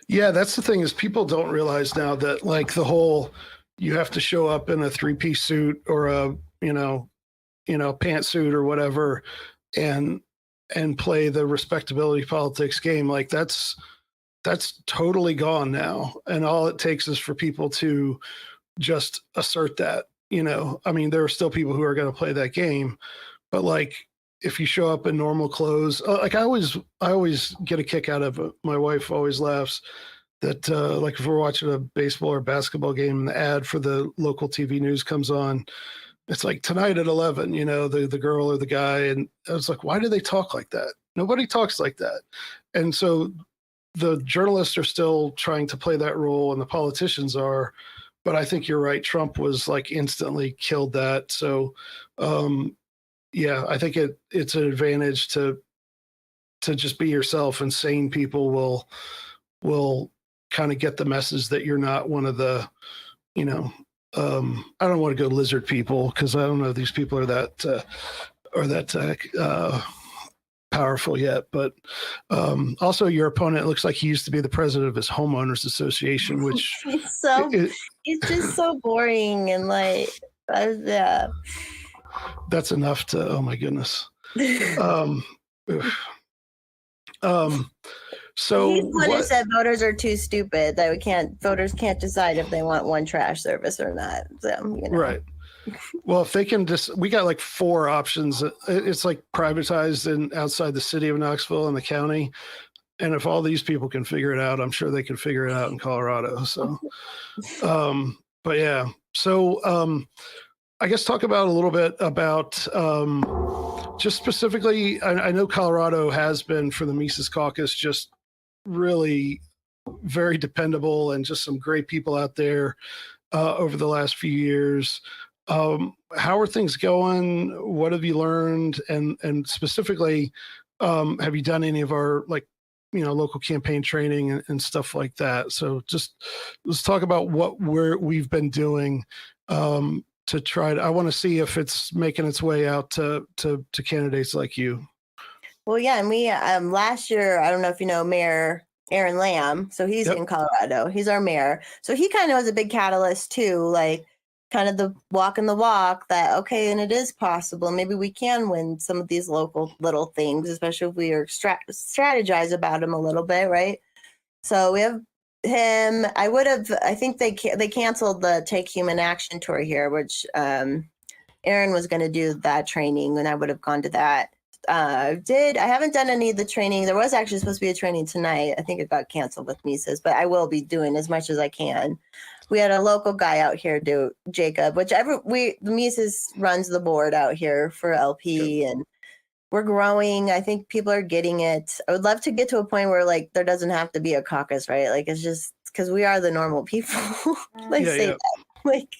yeah, that's the thing, is people don't realize now that like the whole, you have to show up in a 3-piece suit or a pantsuit or whatever and play the respectability politics game. Like that's totally gone now. And all it takes is for people to just assert that, I mean, there are still people who are going to play that game, but like, if you show up in normal clothes, like I always get a kick out of it. My wife always laughs that, like if we're watching a baseball or basketball game and the ad for the local TV news comes on, it's like tonight at 11, the girl or the guy. And I was like, why do they talk like that? Nobody talks like that. And so the journalists are still trying to play that role and the politicians are, but I think you're right. Trump was like instantly killed that. So, yeah, I think it's an advantage to just be yourself, and sane people will kind of get the message that you're not one of the, I don't want to go lizard people because I don't know if these people are that powerful yet, but also your opponent looks like he used to be the president of his homeowners association, which he's just so boring and like yeah. That's enough to, oh my goodness. So he's the one who said voters are too stupid, that voters can't decide if they want one trash service or not. So, Right. Well, if they can we got like 4 options. It's like privatized outside the city of Knoxville and the county. And if all these people can figure it out, I'm sure they can figure it out in Colorado. So, but yeah. So, I guess talk about a little bit about just specifically, I know Colorado has been, for the Mises Caucus, just really very dependable and just some great people out there over the last few years. How are things going? What have you learned? And specifically, have you done any of our local campaign training and stuff like that? So just let's talk about what we've been doing to try to, I want to see if it's making its way out to candidates like you. Well, yeah. And we, last year, I don't know if you know Mayor Aaron Lamb. So he's in Colorado. He's our mayor. So he kind of was a big catalyst too, like kind of the walk that, okay, and it is possible. Maybe we can win some of these local little things, especially if we are strategize about them a little bit. Right. So we have him. I think they canceled the Take Human Action tour here, which Aaron was going to do that training, and I would have gone to that. I haven't done any of the training. There was actually supposed to be a training tonight. I think it got canceled with Mises, but I will be doing as much as I can. We had a local guy out here do Jacob, the Mises runs the board out here for LP, and we're growing. I think people are getting it. I would love to get to a point where like there doesn't have to be a caucus, right? Like it's just because we are the normal people. That. Like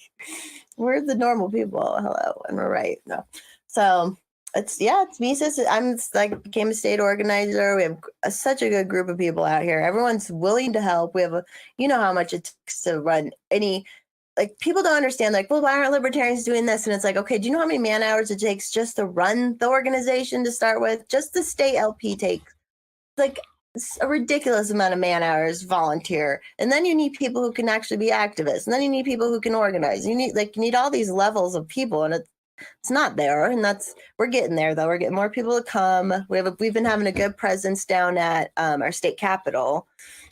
we're the normal people. Hello, and we're right. No, so it's Mises. Became a state organizer. We have such a good group of people out here. Everyone's willing to help. We have how much it takes to run any. Like people don't understand, like, well, why aren't libertarians doing this? And it's like, okay, do you know how many man hours it takes just to run the organization to start with? Just the state LP takes like a ridiculous amount of man hours volunteer, and then you need people who can actually be activists, and then you need people who can organize. You need all these levels of people, and it's not there, and we're getting there though. We're getting more people to come. We've been having a good presence down at our state capitol,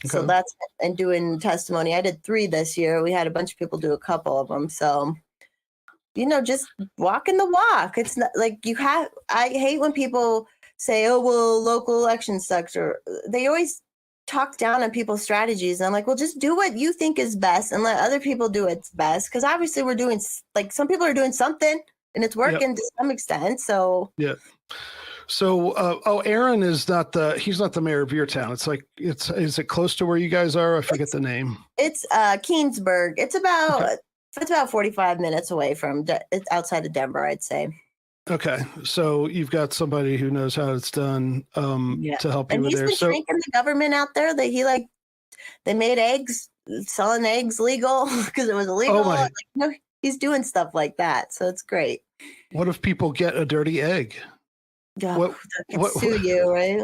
so that's and doing testimony. I did 3 this year. We had a bunch of people do a couple of them, so just walking the walk. It's not like I hate when people say, oh, well, local election sucks, or they always talk down on people's strategies. And I'm like, well, just do what you think is best and let other people do what's best. Because obviously we're doing, like, some people are doing something and it's working to some extent. So, yeah. So, Aaron is he's not the mayor of your town. It's like, is it close to where you guys are? I forget the name. It's Keensburg. It's about 45 minutes away it's outside of Denver, I'd say. Okay, so you've got somebody who knows how it's done to help you with there. And he's been shrinking the government out there. They made eggs, selling eggs legal because it was illegal. Oh he's doing stuff like that, so it's great. What if people get a dirty egg? Oh, what sue you, right?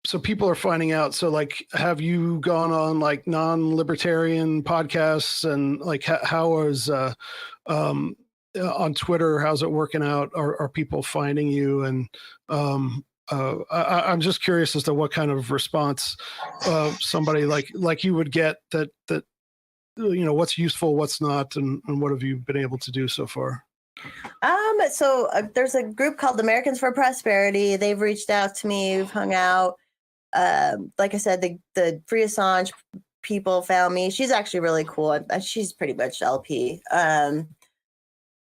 So people are finding out. So, like, have you gone on like non-libertarian podcasts, and like how is on Twitter? How's it working out? Are people finding you? And I'm just curious as to what kind of response somebody like you would get. That what's useful, what's not, and what have you been able to do so far? So there's a group called Americans for Prosperity. They've reached out to me. We've hung out. Like I said, the Free Assange people found me. She's actually really cool. She's pretty much LP.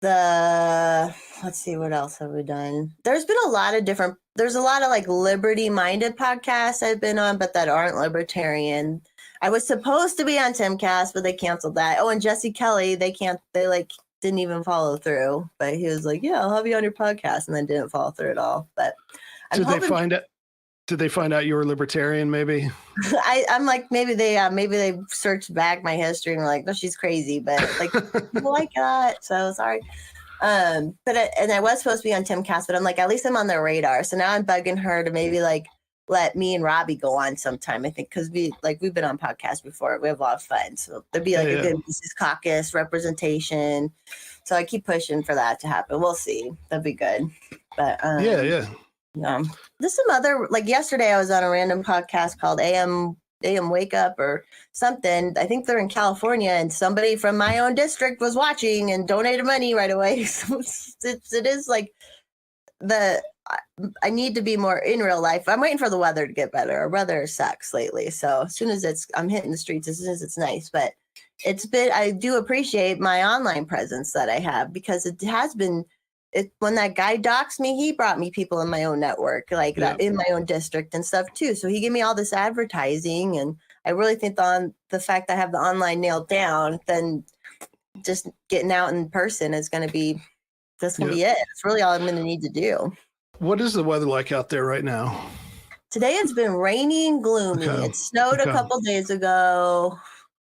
Let's see, what else have we done? There's a lot of like liberty minded podcasts I've been on, but that aren't libertarian. I was supposed to be on Timcast, but they canceled that. Oh, and Jesse Kelly, they didn't even follow through, but he was like, yeah, I'll have you on your podcast, and then didn't follow through at all. But did they find out you were libertarian? Maybe I'm like, maybe they searched back my history and were like, no, she's crazy, but like people like that. So sorry. But I was supposed to be on Timcast, but I'm like, at least I'm on their radar. So now I'm bugging her to maybe like let me and Robbie go on sometime. I think because we've been on podcasts before. We have a lot of fun. So there'd be like a good Mrs. Caucus representation. So I keep pushing for that to happen. We'll see. That'd be good. But yeah. There's some other, like yesterday I was on a random podcast called AM Wake Up or something. I think they're in California, and somebody from my own district was watching and donated money right away. So it is like I need to be more in real life. I'm waiting for the weather to get better. Our weather sucks lately. So as soon as I'm hitting the streets, as soon as it's nice, but I do appreciate my online presence that I have, because it has been, when that guy doxed me, he brought me people in my own network, like that in my own district and stuff too. So he gave me all this advertising, and I really think the fact that I have the online nailed down, then just getting out in person is going to be, that's going to be it. It's really all I'm going to need to do. What is the weather like out there right now? Today it's been rainy and gloomy. Okay. It snowed a couple days ago.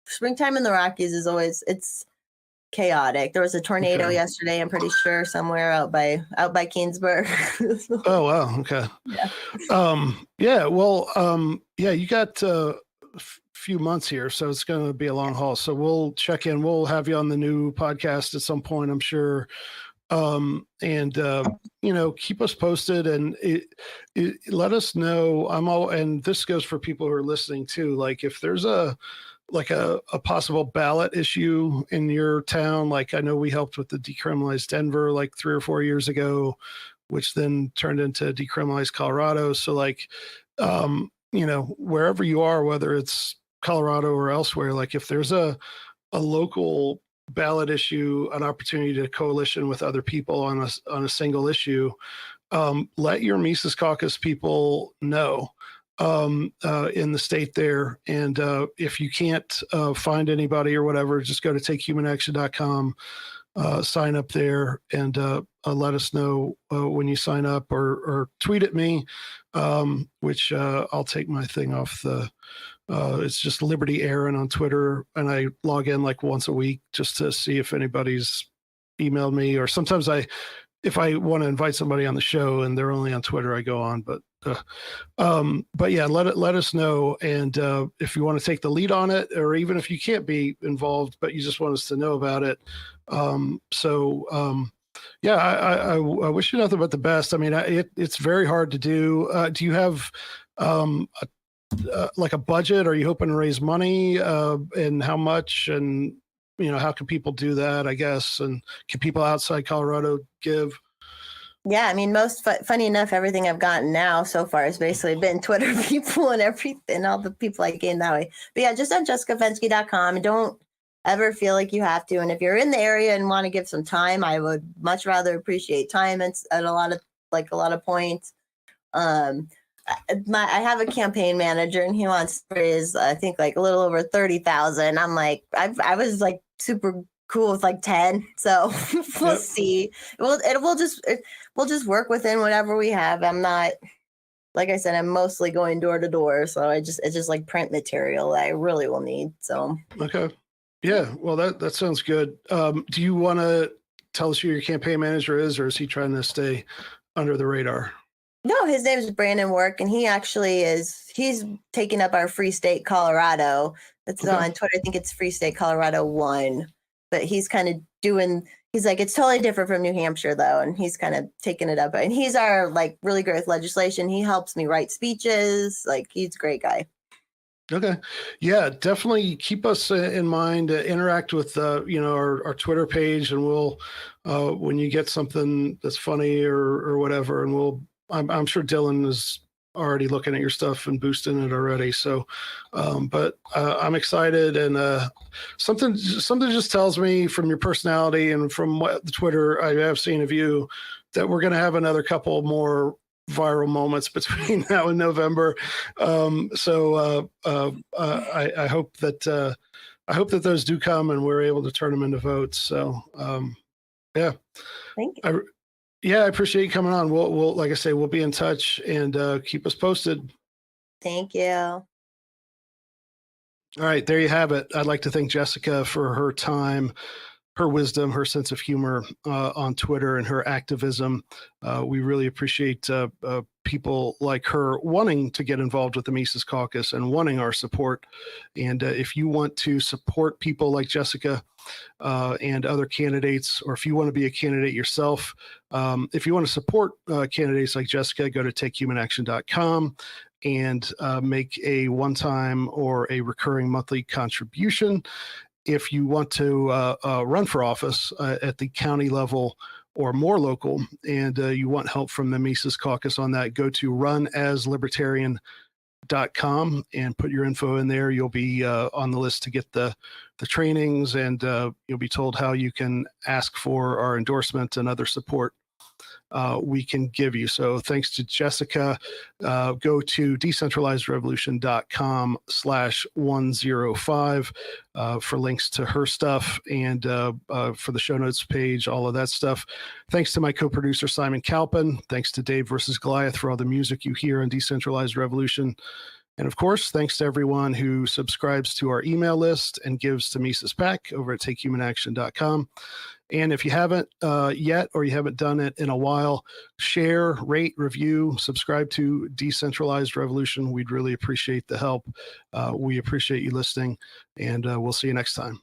Springtime in the Rockies it's chaotic. There was a tornado yesterday, I'm pretty sure, somewhere out by Keensburg. Oh wow. Okay. Yeah. Well, you got a few months here, so it's going to be a long haul. So we'll check in. We'll have you on the new podcast at some point, I'm sure. And keep us posted, and let us know. And this goes for people who are listening too. Like, if there's a possible ballot issue in your town, like I know we helped with the Decriminalized Denver like 3 or 4 years ago, which then turned into Decriminalized Colorado. So like, wherever you are, whether it's Colorado or elsewhere, like if there's a local ballot issue, an opportunity to coalition with other people on a single issue, let your Mises Caucus people know in the state there. And if you can't find anybody or whatever, just go to takehumanaction.com, sign up there, and let us know when you sign up, or tweet at me, which I'll take my thing off the it's just Liberty Aaron on Twitter, and I log in like once a week just to see if anybody's emailed me, or sometimes I if I want to invite somebody on the show and they're only on Twitter, I go on. But yeah, let us know. And if you want to take the lead on it, or even if you can't be involved, but you just want us to know about it. Yeah, I wish you nothing but the best. I mean, it's very hard to do. Do you have like a budget? Are you hoping to raise money, and how much? And how can people do that, I guess? And can people outside Colorado give? Yeah, I mean, funny enough, everything I've gotten now so far has basically been Twitter people and everything, all the people I gained that way. But yeah, just on jessicafenske.com. Don't ever feel like you have to. And if you're in the area and want to give some time, I would much rather appreciate time at a lot of points. I have a campaign manager and he wants to raise, I think, like a little over 30,000. I'm like, I was like super cool with like 10. So we'll see. We'll just work within whatever we have. I'm not, like I said, I'm mostly going door to door. So it's just like print material that I really will need. So. Okay. Yeah. Well, that sounds good. Do you want to tell us who your campaign manager is, or is he trying to stay under the radar? No, his name is Brandon Work, and he actually he's taking up our Free State Colorado. It's on Twitter. I think it's Free State Colorado 1. But he's kind of he's like, it's totally different from New Hampshire though. And he's kind of taking it up. And he's our like really great with legislation. He helps me write speeches. Like, he's a great guy. Okay. Yeah, definitely keep us in mind, interact with, our Twitter page, and we'll, when you get something that's funny or whatever, and I'm sure Dylan is already looking at your stuff and boosting it already. So, but I'm excited, and something just tells me from your personality and from what the Twitter I have seen of you that we're going to have another couple more viral moments between now and November. I hope that those do come and we're able to turn them into votes. So, yeah. Thank you. I appreciate you coming on. We'll like I say, we'll be in touch, and keep us posted. Thank you. All right, there you have it. I'd like to thank Jessica for her time, her wisdom, her sense of humor on Twitter, and her activism. We really appreciate people like her wanting to get involved with the Mises Caucus and wanting our support. And if you want to support people like Jessica and other candidates, or if you want to be a candidate yourself, if you want to support candidates like Jessica, go to takehumanaction.com and make a one-time or a recurring monthly contribution. If you want to run for office at the county level or more local, and you want help from the Mises Caucus on that, go to runaslibertarian.com and put your info in there. You'll be on the list to get the trainings, and you'll be told how you can ask for our endorsement and other support we can give you. So thanks to Jessica. Go to decentralizedrevolution.com/105 for links to her stuff, and for the show notes page, all of that stuff. Thanks to my co-producer, Simon Kalpin. Thanks to Dave versus Goliath for all the music you hear on Decentralized Revolution. And of course, thanks to everyone who subscribes to our email list and gives to Mises PAC over at takehumanaction.com. And if you haven't yet, or you haven't done it in a while, share, rate, review, subscribe to Decentralized Revolution. We'd really appreciate the help. We appreciate you listening, and we'll see you next time.